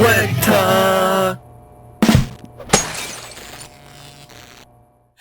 SWEGTA!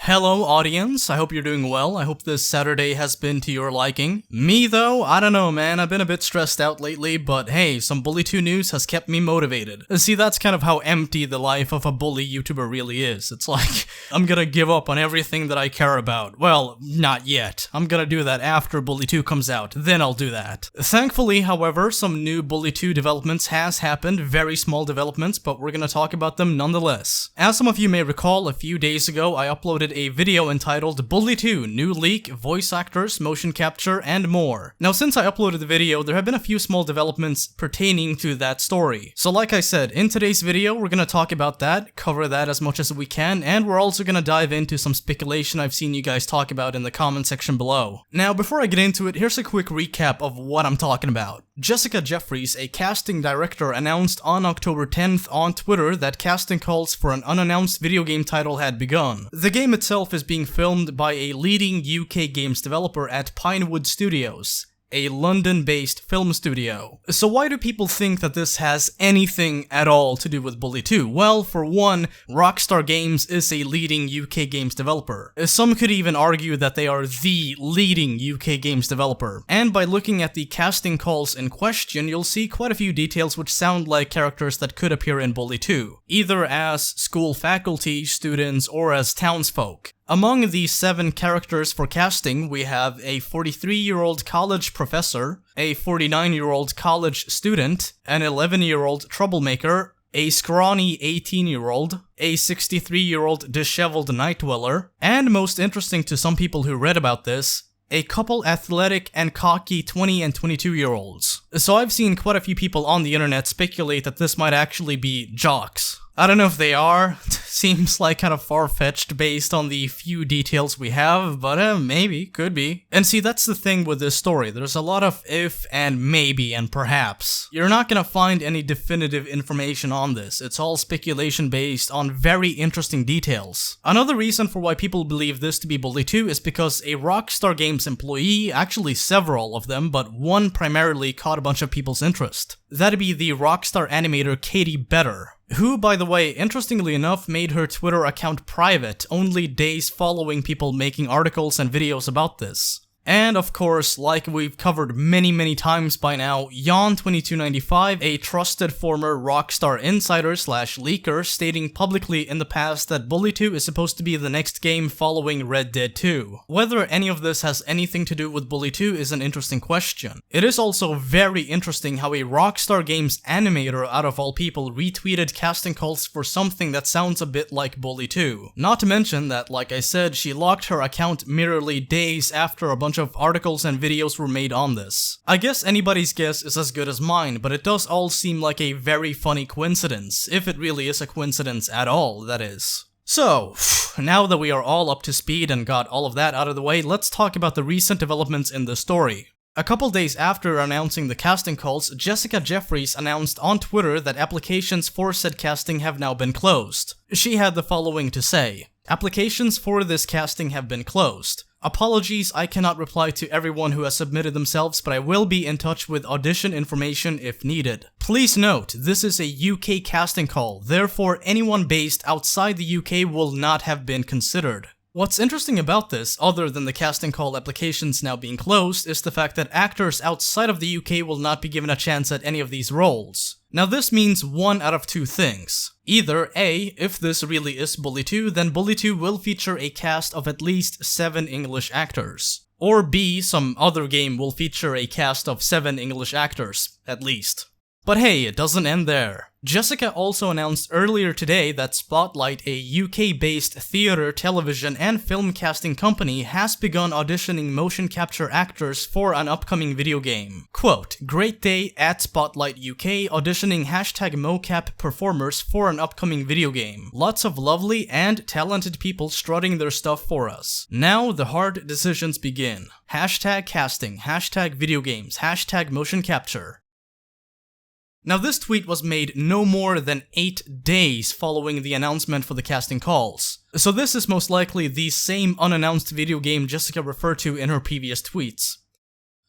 Hello audience, I hope you're doing well. I hope this Saturday has been to your liking. Me though, I don't know man, I've been a bit stressed out lately, but hey, some Bully 2 news has kept me motivated. See, that's kind of how empty the life of a bully YouTuber really is. It's like, I'm gonna give up on everything that I care about. Well, not yet. I'm gonna do that after Bully 2 comes out, then I'll do that. Thankfully, however, some new Bully 2 developments has happened, very small developments, but we're gonna talk about them nonetheless. As some of you may recall, a few days ago I uploaded a video entitled Bully 2 New Leak, Voice Actors, Motion Capture, and more. Now since I uploaded the video, there have been a few small developments pertaining to that story. So like I said, in today's video we're gonna talk about that, cover that as much as we can, and we're also gonna dive into some speculation I've seen you guys talk about in the comment section below. Now before I get into it, here's a quick recap of what I'm talking about. Jessica Jeffries, a casting director, announced on October 10th on Twitter that casting calls for an unannounced video game title had begun. The game itself is being filmed by a leading UK games developer at Pinewood Studios, a London-based film studio. So why do people think that this has anything at all to do with Bully 2? Well, for one, Rockstar Games is a leading UK games developer. Some could even argue that they are the leading UK games developer. And by looking at the casting calls in question, you'll see quite a few details which sound like characters that could appear in Bully 2, either as school faculty, students, or as townsfolk. Among the 7 characters for casting, we have a 43-year-old college professor, a 49-year-old college student, an 11-year-old troublemaker, a scrawny 18-year-old, a 63-year-old disheveled night dweller, and most interesting to some people who read about this, a couple athletic and cocky 20 and 22-year-olds. So I've seen quite a few people on the internet speculate that this might actually be jocks. I don't know if they are, seems like kind of far-fetched based on the few details we have, but maybe, could be. And see, that's the thing with this story, there's a lot of if and maybe and perhaps. You're not gonna find any definitive information on this, it's all speculation based on very interesting details. Another reason for why people believe this to be Bully 2 is because a Rockstar Games employee, actually several of them, but one primarily caught a bunch of people's interest. That'd be the Rockstar Animator Katie Better, who, by the way, interestingly enough, made her Twitter account private only days following people making articles and videos about this. And of course, like we've covered many times by now, Yon2295, a trusted former Rockstar insider slash leaker, stating publicly in the past that Bully 2 is supposed to be the next game following Red Dead 2. Whether any of this has anything to do with Bully 2 is an interesting question. It is also very interesting how a Rockstar Games animator, out of all people, retweeted casting calls for something that sounds a bit like Bully 2. Not to mention that, like I said, she locked her account merely days after a bunch of articles and videos were made on this. I guess anybody's guess is as good as mine, but it does all seem like a very funny coincidence, if it really is a coincidence at all, that is. So, now that we are all up to speed and got all of that out of the way, let's talk about the recent developments in the story. A couple days after announcing the casting calls, Jessica Jeffries announced on Twitter that applications for said casting have now been closed. She had the following to say: "Applications for this casting have been closed. Apologies, I cannot reply to everyone who has submitted themselves, but I will be in touch with audition information if needed. Please note, this is a UK casting call, therefore anyone based outside the UK will not have been considered." What's interesting about this, other than the casting call applications now being closed, is the fact that actors outside of the UK will not be given a chance at any of these roles. Now this means one out of two things. Either A, if this really is Bully 2, then Bully 2 will feature a cast of at least 7 English actors. Or B, some other game will feature a cast of 7 English actors, at least. But hey, it doesn't end there. Jessica also announced earlier today that Spotlight, a UK-based theater, television, and film casting company, has begun auditioning motion capture actors for an upcoming video game. Quote, "Great day at Spotlight UK auditioning #mocap performers for an upcoming video game. Lots of lovely and talented people strutting their stuff for us. Now the hard decisions begin. #casting, #video games, #motion capture." Now this tweet was made no more than 8 days following the announcement for the casting calls. So this is most likely the same unannounced video game Jessica referred to in her previous tweets.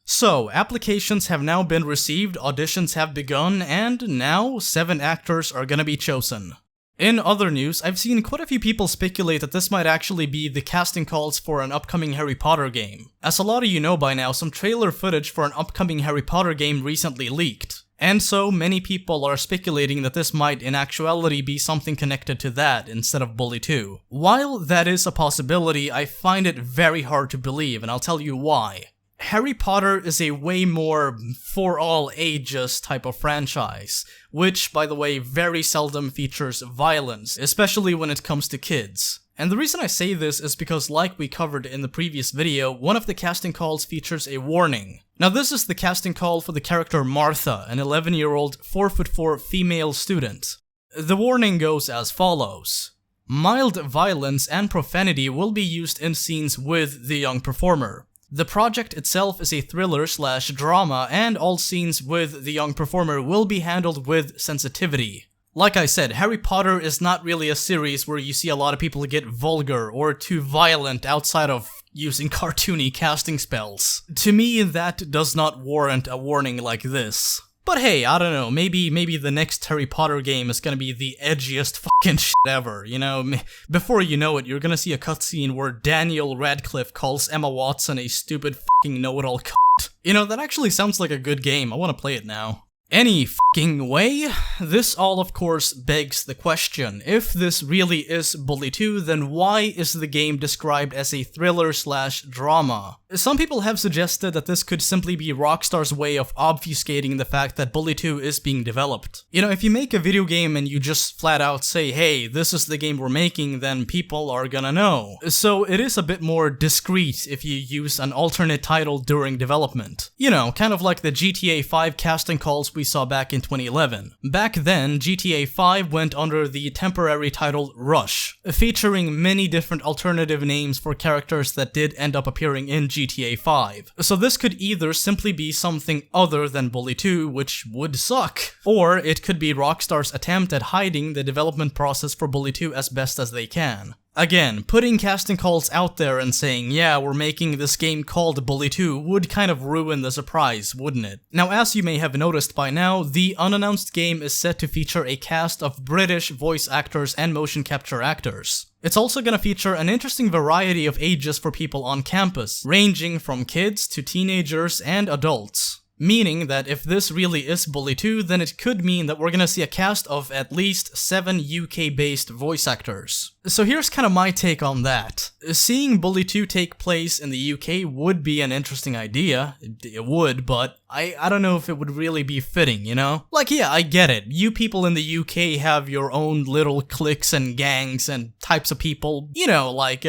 So, applications have now been received, auditions have begun, and now 7 actors are gonna be chosen. In other news, I've seen quite a few people speculate that this might actually be the casting calls for an upcoming Harry Potter game. As a lot of you know by now, some trailer footage for an upcoming Harry Potter game recently leaked. And so, many people are speculating that this might in actuality be something connected to that instead of Bully 2. While that is a possibility, I find it very hard to believe, and I'll tell you why. Harry Potter is a way more for all ages type of franchise, which, by the way, very seldom features violence, especially when it comes to kids. And the reason I say this is because, like we covered in the previous video, one of the casting calls features a warning. Now this is the casting call for the character Martha, an 11-year-old 4'4" female student. The warning goes as follows. Mild violence and profanity will be used in scenes with the young performer. The project itself is a thriller/drama, and all scenes with the young performer will be handled with sensitivity. Like I said, Harry Potter is not really a series where you see a lot of people get vulgar or too violent outside of using cartoony casting spells. To me, that does not warrant a warning like this. But hey, I don't know, maybe the next Harry Potter game is gonna be the edgiest fucking shit ever, you know? Before you know it, you're gonna see a cutscene where Daniel Radcliffe calls Emma Watson a stupid fucking know-it-all cunt. You know, that actually sounds like a good game, I wanna play it now. Any fucking way, this all of course begs the question, if this really is Bully 2, then why is the game described as a thriller/drama? Some people have suggested that this could simply be Rockstar's way of obfuscating the fact that Bully 2 is being developed. You know, if you make a video game and you just flat out say, hey, this is the game we're making, then people are gonna know. So it is a bit more discreet if you use an alternate title during development. You know, kind of like the GTA 5 casting calls we saw back in 2011. Back then, GTA 5 went under the temporary title Rush, featuring many different alternative names for characters that did end up appearing in GTA 5. So this could either simply be something other than Bully 2, which would suck, or it could be Rockstar's attempt at hiding the development process for Bully 2 as best as they can. Again, putting casting calls out there and saying, yeah, we're making this game called Bully 2 would kind of ruin the surprise, wouldn't it? Now, as you may have noticed by now, the unannounced game is set to feature a cast of British voice actors and motion capture actors. It's also gonna feature an interesting variety of ages for people on campus, ranging from kids to teenagers and adults. Meaning that if this really is Bully 2, then it could mean that we're gonna see a cast of at least 7 UK-based voice actors. So here's kind of my take on that. Seeing Bully 2 take place in the UK would be an interesting idea. It would, but I don't know if it would really be fitting, you know? Like, yeah, I get it. You people in the UK have your own little cliques and gangs and types of people, you know, like,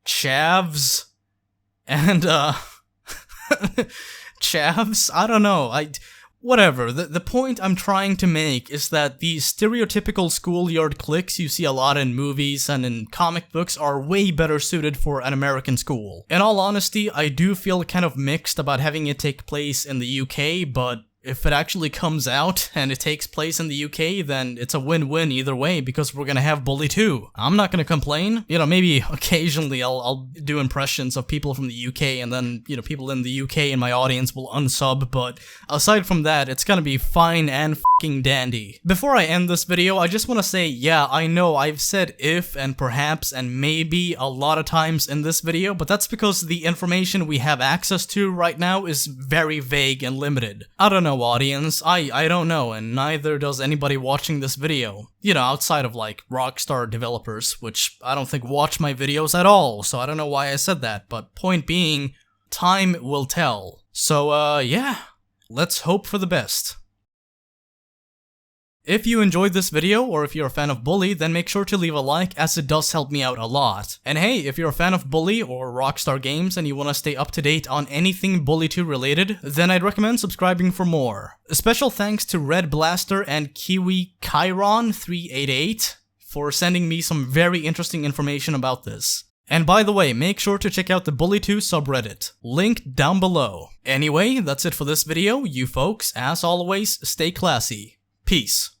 chavs and, chavs? I don't know, whatever. The point I'm trying to make is that the stereotypical schoolyard cliques you see a lot in movies and in comic books are way better suited for an American school. In all honesty, I do feel kind of mixed about having it take place in the UK, but if it actually comes out and it takes place in the UK, then it's a win-win either way because we're gonna have Bully 2. I'm not gonna complain. You know, maybe occasionally I'll do impressions of people from the UK and then, you know, people in the UK in my audience will unsub, but aside from that, it's gonna be fine and fucking dandy. Before I end this video, I just wanna say, yeah, I know I've said if and perhaps and maybe a lot of times in this video, but that's because the information we have access to right now is very vague and limited. I don't know, audience, I don't know, and neither does anybody watching this video. You know, outside of like Rockstar developers, which I don't think watch my videos at all, so I don't know why I said that, but point being, time will tell. So yeah, let's hope for the best. If you enjoyed this video, or if you're a fan of Bully, then make sure to leave a like as it does help me out a lot. And hey, if you're a fan of Bully or Rockstar games and you want to stay up to date on anything Bully 2 related, then I'd recommend subscribing for more. A special thanks to Red Blaster and Kiwi Chiron 388 for sending me some very interesting information about this. And by the way, make sure to check out the Bully 2 subreddit, linked down below. Anyway, that's it for this video, you folks. As always, stay classy. Peace.